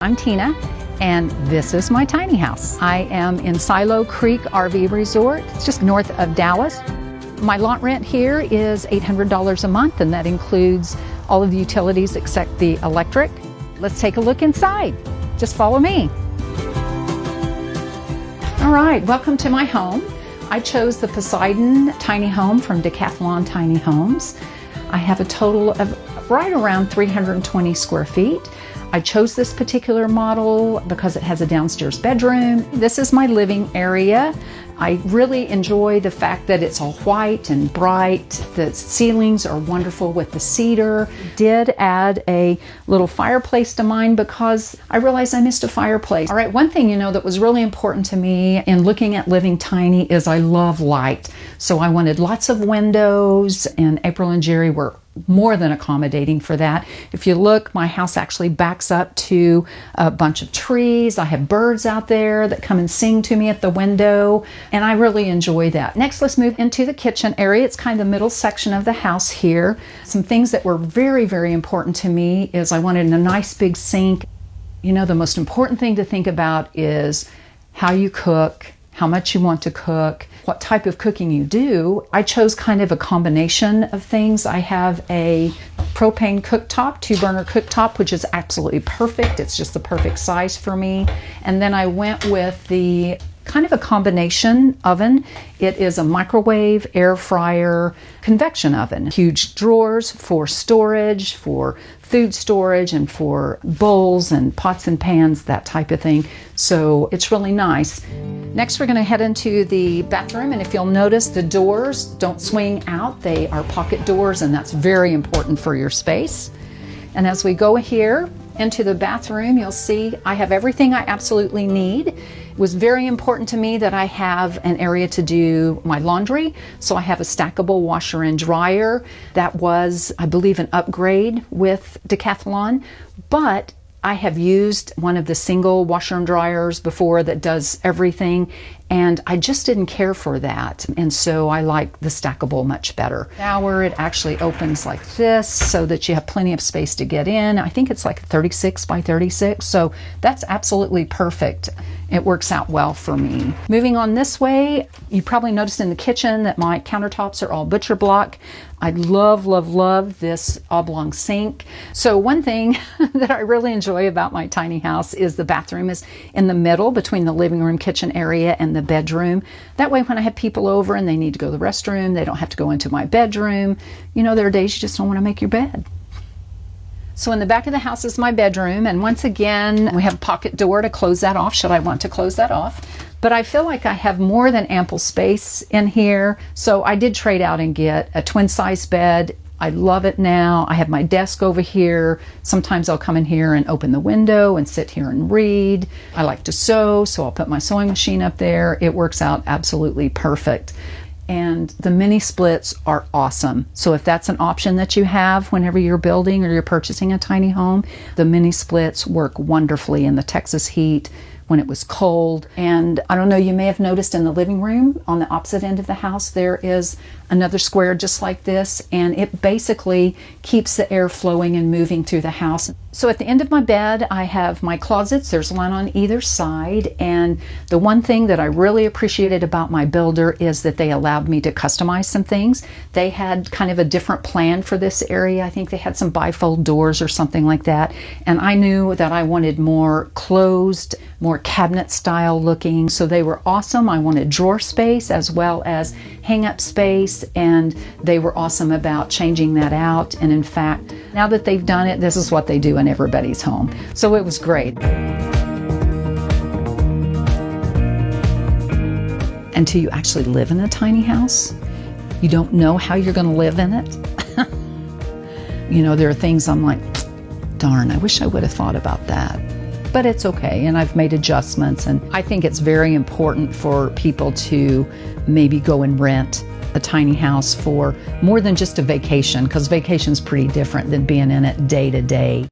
I'm Tina, and this is my tiny house. I am in Silo Creek RV Resort. It's just north of Dallas. My lot rent here is $800 a month, and that includes all of the utilities except the electric. Let's take a look inside. Just follow me. All right, welcome to my home. I chose the Poseidon tiny home from Decathlon Tiny Homes. I have a total of right around 320 square feet. I chose this particular model because it has a downstairs bedroom. This is my living area. I really enjoy the fact that it's all white and bright. The ceilings are wonderful with the cedar. Did add a little fireplace to mine because I realized I missed a fireplace. All right, one thing that was really important to me in looking at living tiny is I love light. So I wanted lots of windows, and April and Jerry were more than accommodating for that. If you look, my house actually backs up to a bunch of trees. I have birds out there that come and sing to me at the window, and I really enjoy that. Next, let's move into the kitchen area. It's kind of the middle section of the house here. Some things that were very, very important to me is I wanted a nice big sink. The most important thing to think about is how you cook, how much you want to cook, what type of cooking you do. I chose kind of a combination of things. I have a propane cooktop, 2-burner cooktop, which is absolutely perfect. It's just the perfect size for me. And then I went with the kind of a combination oven. It is a microwave, air fryer, convection oven. Huge drawers for storage, for food storage, and for bowls and pots and pans, that type of thing. So it's really nice. Next, we're going to head into the bathroom, and if you'll notice, the doors don't swing out. They are pocket doors, and that's very important for your space. And as we go here into the bathroom, you'll see I have everything I absolutely need. It was very important to me that I have an area to do my laundry, so I have a stackable washer and dryer. That was, I believe, an upgrade with Decathlon, but I have used one of the single washer and dryers before that does everything, and I just didn't care for that, and so I like the stackable much better. Shower, it actually opens like this so that you have plenty of space to get in. I think it's like 36 by 36, so that's absolutely perfect. It works out well for me. Moving on this way, you probably noticed in the kitchen that my countertops are all butcher block. I love, love, love this oblong sink. So one thing that I really enjoy about my tiny house is the bathroom is in the middle between the living room, kitchen area, and the bedroom. That way when I have people over and they need to go to the restroom, they don't have to go into my bedroom. There are days you just don't want to make your bed. So in the back of the house is my bedroom, and once again, we have a pocket door to close that off should I want to close that off. But I feel like I have more than ample space in here, so I did trade out and get a twin-size bed. I love it now. I have my desk over here. Sometimes I'll come in here and open the window and sit here and read. I like to sew, so I'll put my sewing machine up there. It works out absolutely perfect. And the mini splits are awesome. So if that's an option that you have whenever you're building or you're purchasing a tiny home, the mini splits work wonderfully in the Texas heat when it was cold. And I don't know, you may have noticed in the living room on the opposite end of the house, there is another square just like this, and it basically keeps the air flowing and moving through the house. So at the end of my bed, I have my closets. There's one on either side, and the one thing that I really appreciated about my builder is that they allowed me to customize some things. They had kind of a different plan for this area. I think they had some bifold doors or something like that, and I knew that I wanted more closed, more cabinet style looking, so they were awesome. I wanted drawer space as well as hang up space, and they were awesome about changing that out. And in fact, now that they've done it, this is what they do in everybody's home. So it was great. Until you actually live in a tiny house, you don't know how you're going to live in it. There are things I'm like, darn, I wish I would have thought about that. But it's okay, and I've made adjustments, and I think it's very important for people to maybe go and rent a tiny house for more than just a vacation, because vacation's pretty different than being in it day to day.